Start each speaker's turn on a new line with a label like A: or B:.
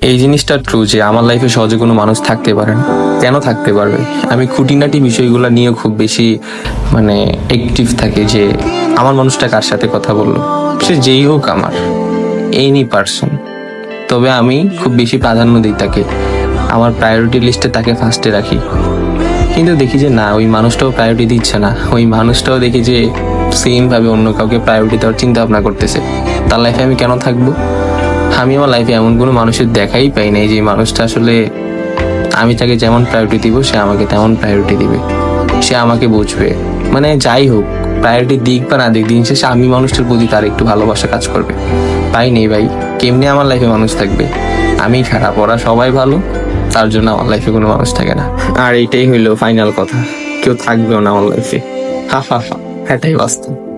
A: এই জিনিসটা ট্রু যে আমার লাইফে সহজে কোনো মানুষ থাকতে পারে না। কেন থাকতে পারবে? আমি খুঁটিনাটি বিষয়গুলো নিয়ে খুব বেশি মানে অ্যাক্টিভ থাকি যে আমার মানুষটা কার সাথে কথা বললো, সে যেই হোক আমার এনি পার্সন, তবে আমি খুব বেশি প্রাধান্য দিই তাকে, আমার প্রায়োরিটি লিস্টে তাকে ফার্স্টে রাখি। কিন্তু দেখি যে না, ওই মানুষটাও প্রায়োরিটি দিচ্ছে না, ওই মানুষটাও দেখি যে সেম ভাবে অন্য কাউকে প্রায়োরিটি দেওয়ার চিন্তা ভাবনা করতেছে। তার লাইফে আমি কেন থাকবো? আমি আমার লাইফে এমন কোনো মানুষের দেখাই পাই নাই যে মানুষটা আসলে আমি তাকে যেমন প্রায়োরিটি দিব সে আমাকে তেমন প্রায়োরিটি দিবে, সে আমাকে বুঝবে। মানে যাই হোক, প্রায়োরিটি দিক বা না দিক, দিন শেষে আমি মানুষটার প্রতি তার একটু ভালোবাসা কাজ করবে। পাই নেই ভাই, কেমনি আমার লাইফে মানুষ থাকবে? আমি খারাপ, ওরা সবাই ভালো, তার জন্য আমার লাইফে কোনো মানুষ থাকে না। আর এইটাই হইলো ফাইনাল কথা, কেউ থাকবেও না আমার লাইফে। হা হা হা, এটাই বাস্তব।